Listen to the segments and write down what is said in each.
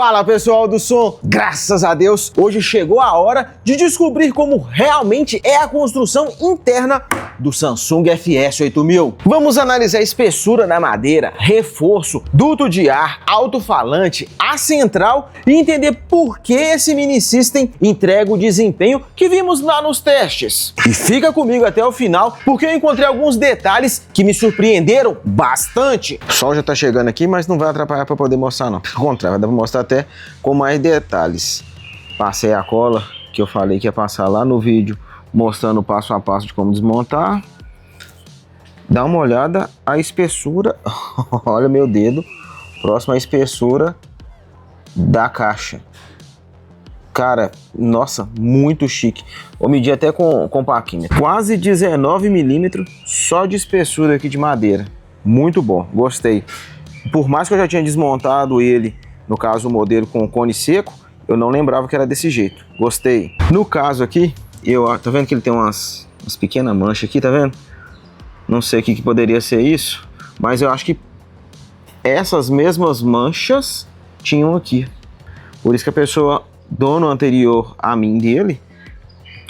Fala pessoal do som, graças a Deus, hoje chegou a hora de descobrir como realmente é a construção interna do Samsung FS8000. Vamos analisar a espessura da madeira, reforço, duto de ar, alto-falante, a central e entender por que esse mini system entrega o desempenho que vimos lá nos testes. E fica comigo até o final porque eu encontrei alguns detalhes que me surpreenderam bastante. O sol já tá chegando aqui, mas não vai atrapalhar para poder mostrar não. Ao contrário, vai dar pra mostrar até com mais detalhes. Passei a cola que eu falei que ia passar lá no vídeo, mostrando o passo a passo de como desmontar. Dá uma olhada a espessura. Olha meu dedo próximo à espessura da caixa. Cara, nossa, muito chique. Vou medir até com paquímetro. Quase 19 milímetros só de espessura aqui de madeira. Muito bom, gostei. Por mais que eu já tinha desmontado ele, no caso o modelo com cone seco, eu não lembrava que era desse jeito. Gostei. No caso aqui, tá vendo que ele tem umas pequenas manchas aqui, tá vendo? Não sei o que poderia ser isso, mas eu acho que essas mesmas manchas tinham aqui. Por isso que a pessoa, dono anterior a mim dele,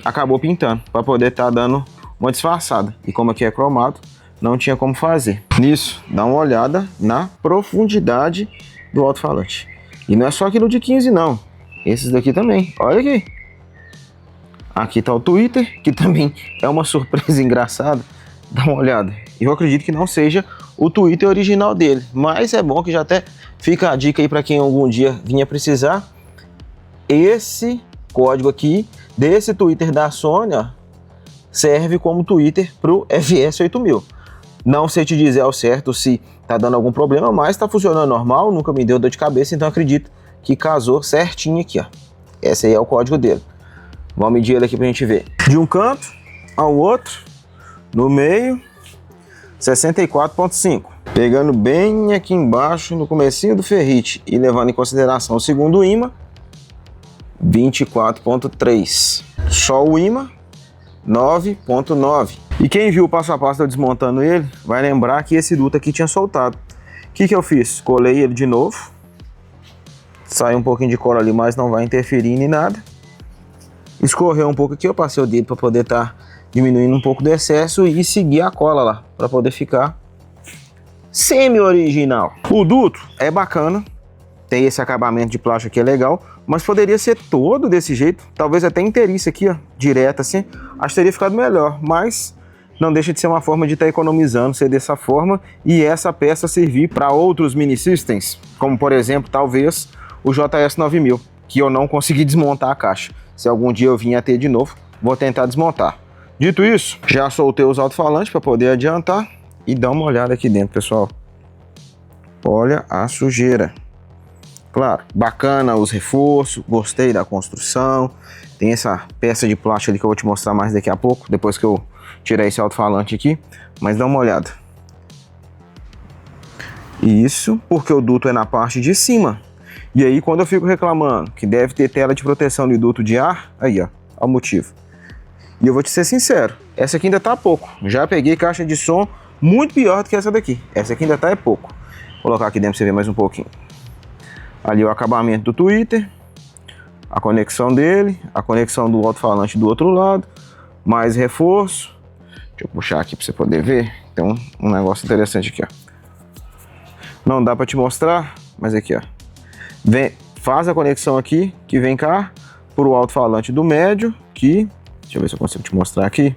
acabou pintando, para poder estar dando uma disfarçada. E como aqui é cromado, não tinha como fazer. Nisso, dá uma olhada na profundidade do alto-falante. E não é só aquilo de 15 não, esses daqui também, olha aqui. Aqui tá o Twitter, que também é uma surpresa engraçada. Dá uma olhada. Eu acredito que não seja o Twitter original dele, mas é bom que já até fica a dica aí para quem algum dia vinha precisar. Esse código aqui, desse Twitter da Sony, ó, serve como Twitter pro FS8000. Não sei te dizer ao certo se tá dando algum problema, mas tá funcionando normal, nunca me deu dor de cabeça, então acredito que casou certinho aqui, ó. Esse aí é o código dele. Vamos medir ele aqui pra gente ver. De um canto ao outro, no meio, 64,5. Pegando bem aqui embaixo, no comecinho do ferrite e levando em consideração o segundo ímã, 24,3. Só o ímã, 9,9. E quem viu o passo a passo eu desmontando ele, vai lembrar que esse duto aqui tinha soltado. O que eu fiz? Colei ele de novo. Saiu um pouquinho de cola ali, mas não vai interferir em nada. Escorreu um pouco aqui, eu passei o dedo para poder estar diminuindo um pouco do excesso e seguir a cola lá, para poder ficar semi-original. O duto é bacana, tem esse acabamento de plástico aqui, é legal, mas poderia ser todo desse jeito, talvez até inteiriço aqui, ó, direto assim, acho que teria ficado melhor, mas não deixa de ser uma forma de estar economizando, ser dessa forma, e essa peça servir para outros mini systems, como por exemplo, talvez o JS9000, que eu não consegui desmontar a caixa. Se algum dia eu vier a ter de novo, vou tentar desmontar. Dito isso, já soltei os alto-falantes para poder adiantar e dar uma olhada aqui dentro, pessoal. Olha a sujeira. Claro, bacana os reforços, gostei da construção. Tem essa peça de plástico ali que eu vou te mostrar mais daqui a pouco, depois que eu tirar esse alto-falante aqui. Mas dá uma olhada. Isso porque o duto é na parte de cima. E aí quando eu fico reclamando que deve ter tela de proteção de duto de ar, aí ó, o motivo. E eu vou te ser sincero, essa aqui ainda tá pouco. Já peguei caixa de som muito pior do que essa daqui. Essa aqui ainda tá pouco. Vou colocar aqui dentro pra você ver mais um pouquinho. Ali o acabamento do Twitter, a conexão dele, a conexão do alto-falante do outro lado, mais reforço. Deixa eu puxar aqui pra você poder ver. Tem um negócio interessante aqui, ó. Não dá pra te mostrar, mas aqui, ó. Faz a conexão aqui, que vem cá, pro alto-falante do médio, que... Deixa eu ver se eu consigo te mostrar aqui.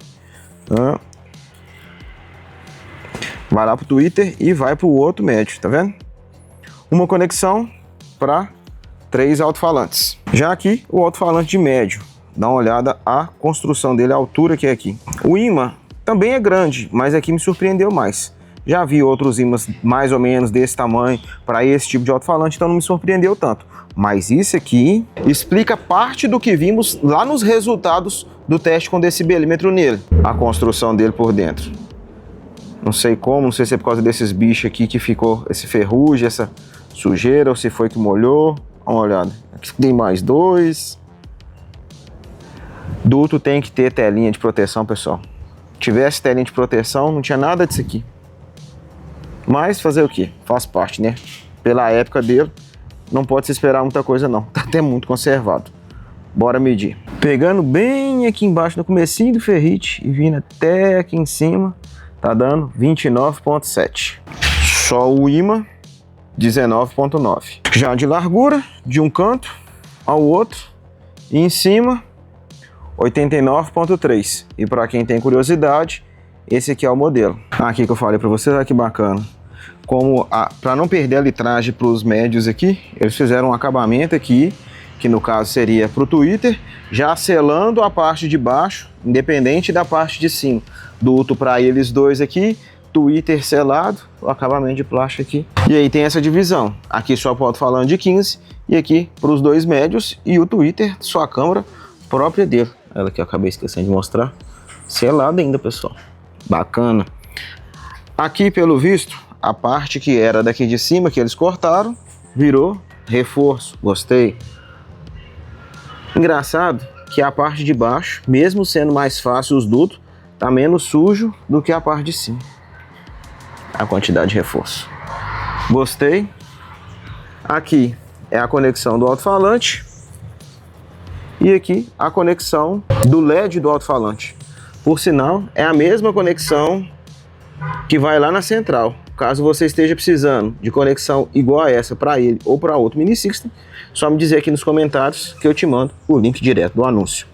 Vai lá pro Twitter e vai pro outro médio, tá vendo? Uma conexão para 3 alto-falantes. Já aqui, o alto-falante de médio. Dá uma olhada a construção dele, a altura que é aqui. O ímã também é grande, mas aqui me surpreendeu mais. Já vi outros ímãs mais ou menos desse tamanho para esse tipo de alto-falante, então não me surpreendeu tanto. Mas isso aqui explica parte do que vimos lá nos resultados do teste com decibelímetro nele. A construção dele por dentro. Não sei como, não sei se é por causa desses bichos aqui que ficou esse ferrugem, essa sujeira, ou se foi que molhou. Dá uma olhada. Aqui tem mais 2. Duto tem que ter telinha de proteção, pessoal. Se tivesse telinha de proteção, não tinha nada disso aqui. Mas fazer o que? Faz parte, né? Pela época dele, não pode se esperar muita coisa não, tá até muito conservado. Bora medir. Pegando bem aqui embaixo no comecinho do ferrite e vindo até aqui em cima, tá dando 29,7. Só o ímã, 19,9. Já de largura, de um canto ao outro, e em cima, 89,3. E para quem tem curiosidade, esse aqui é o modelo. Aqui que eu falei para vocês, olha que bacana. Para não perder a litragem para os médios aqui, eles fizeram um acabamento aqui, que no caso seria para o tweeter, já selando a parte de baixo, independente da parte de cima. Duto para eles dois aqui, tweeter selado, o acabamento de plástico aqui. E aí tem essa divisão. Aqui só o alto-falante de 15 e aqui para os dois médios e o tweeter, sua câmera própria dele. Ela que eu acabei esquecendo de mostrar. Selado ainda, pessoal. Bacana. Aqui, pelo visto, a parte que era daqui de cima, que eles cortaram, virou reforço. Gostei. Engraçado que a parte de baixo, mesmo sendo mais fácil os dutos, tá menos sujo do que a parte de cima. A quantidade de reforço. Gostei. Aqui é a conexão do alto-falante. E aqui a conexão do LED do alto-falante. Por sinal, é a mesma conexão que vai lá na central. Caso você esteja precisando de conexão igual a essa para ele ou para outro Mini System, só me dizer aqui nos comentários que eu te mando o link direto do anúncio.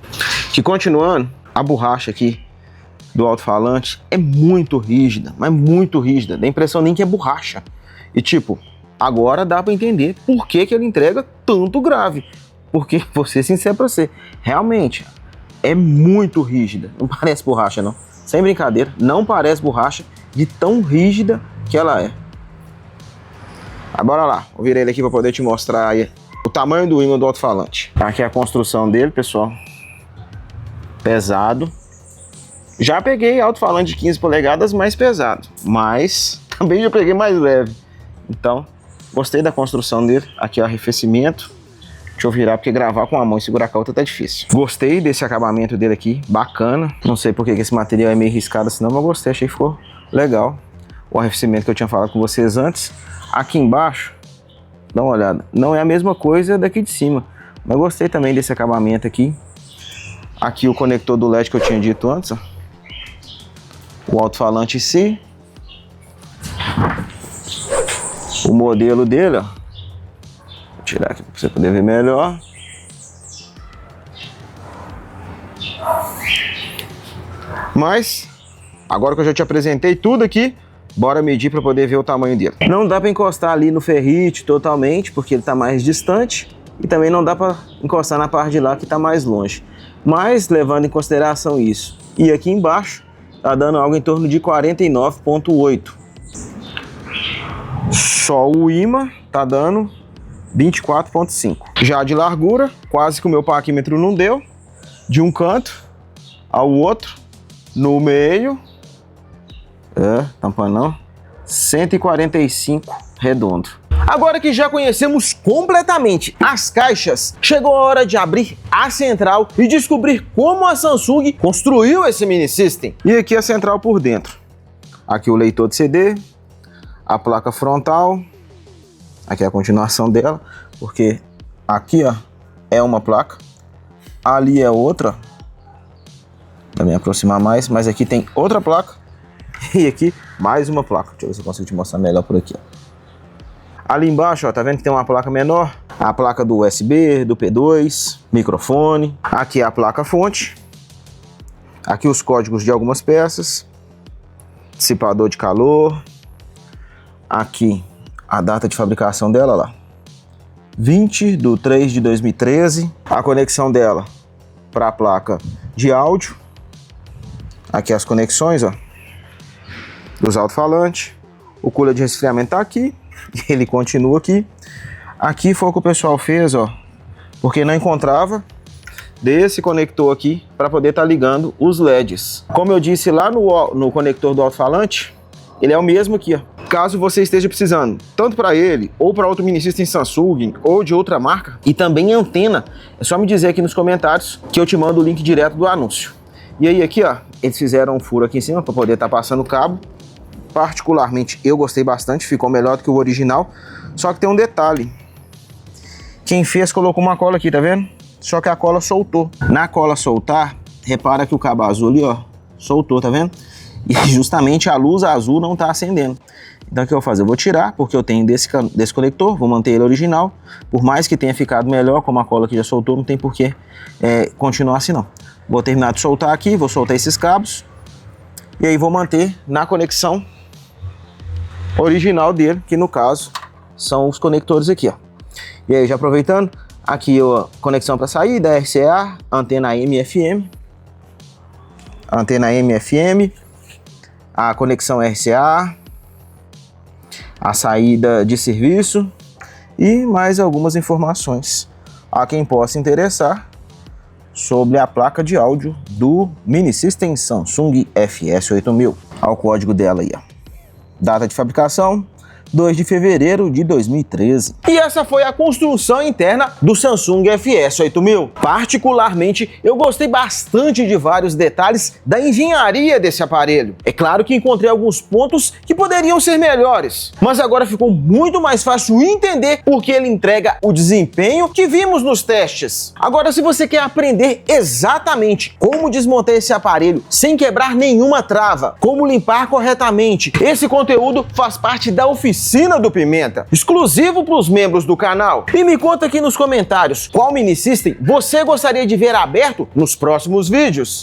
Que continuando, a borracha aqui do alto-falante é muito rígida, mas muito rígida. Dá a impressão nem que é borracha. E tipo, agora dá para entender por que ele entrega tanto grave. Porque, vou ser sincero para você, realmente é muito rígida. Não parece borracha não. Sem brincadeira, não parece borracha de tão rígida que ela é. Mas bora lá, vou virar ele aqui para poder te mostrar aí o tamanho do ímã do alto-falante. Aqui é a construção dele, pessoal. Pesado. Já peguei alto-falante de 15 polegadas mais pesado, mas também já peguei mais leve. Então, gostei da construção dele. Aqui é o arrefecimento. Deixa eu virar, porque gravar com a mão e segurar com a outra tá difícil. Gostei desse acabamento dele aqui, bacana. Não sei porque que esse material é meio riscado assim não, mas gostei, achei que ficou legal. O arrefecimento que eu tinha falado com vocês antes. Aqui embaixo, dá uma olhada, não é a mesma coisa daqui de cima, mas gostei também desse acabamento aqui. Aqui o conector do LED que eu tinha dito antes, ó. O alto-falante em si. O modelo dele, ó. Vou tirar aqui para você poder ver melhor. Mas, agora que eu já te apresentei tudo aqui, bora medir para poder ver o tamanho dele. Não dá para encostar ali no ferrite totalmente, porque ele está mais distante. E também não dá para encostar na parte de lá que está mais longe. Mas, levando em consideração isso, e aqui embaixo, tá dando algo em torno de 49,8. Só o ímã tá dando 24,5. Já de largura, quase que o meu paquímetro não deu. De um canto ao outro, no meio, tampa não, 145 redondo. Agora que já conhecemos completamente as caixas, chegou a hora de abrir a central e descobrir como a Samsung construiu esse Mini System. E aqui a central por dentro. Aqui o leitor de CD, a placa frontal, aqui é a continuação dela, porque aqui ó, é uma placa, ali é outra, pra me aproximar mais, mas aqui tem outra placa e aqui mais uma placa. Deixa eu ver se eu consigo te mostrar melhor por aqui, ó. Ali embaixo, ó, tá vendo que tem uma placa menor? A placa do USB, do P2, microfone. Aqui é a placa fonte. Aqui os códigos de algumas peças. Dissipador de calor. Aqui a data de fabricação dela, lá. 20/3/2013. A conexão dela para a placa de áudio. Aqui as conexões, ó, dos alto-falantes. O cooler de resfriamento tá aqui. Ele continua aqui. Aqui foi o que o pessoal fez, ó, porque não encontrava desse conector aqui para poder estar ligando os LEDs. Como eu disse lá no conector do alto-falante, ele é o mesmo aqui, ó. Caso você esteja precisando, tanto para ele ou para outro Mini System Samsung ou de outra marca, e também antena, é só me dizer aqui nos comentários que eu te mando o link direto do anúncio. E aí aqui, ó, eles fizeram um furo aqui em cima para poder estar passando o cabo. Particularmente eu gostei bastante, ficou melhor do que o original. Só que tem um detalhe, Quem fez colocou uma cola aqui, tá vendo? Só que a cola soltou. Na cola soltar, repara que o cabo azul ali, ó, soltou, tá vendo? E justamente a luz azul não tá acendendo. Então o que eu vou fazer? Eu vou tirar, porque eu tenho desse conector, vou manter ele original. Por mais que tenha ficado melhor, como a cola aqui já soltou, não tem por que continuar assim não. Vou terminar de soltar aqui, vou soltar esses cabos. E aí vou manter na conexão original dele, que no caso são os conectores aqui, ó. E aí já aproveitando, aqui a conexão para saída, RCA, antena AM e FM. Antena AM e FM, a conexão RCA, a saída de serviço e mais algumas informações a quem possa interessar sobre a placa de áudio do Mini System Samsung FS8000. Olha o código dela aí, ó. Data de fabricação, 2 de fevereiro de 2013. E essa foi a construção interna do Samsung FS8000. Particularmente, eu gostei bastante de vários detalhes da engenharia desse aparelho. É claro que encontrei alguns pontos que poderiam ser melhores, mas agora ficou muito mais fácil entender porque ele entrega o desempenho que vimos nos testes. Agora, se você quer aprender exatamente como desmontar esse aparelho sem quebrar nenhuma trava, como limpar corretamente, esse conteúdo faz parte da oficina do Pimenta, exclusivo para os membros do canal. E me conta aqui nos comentários qual Mini System você gostaria de ver aberto nos próximos vídeos.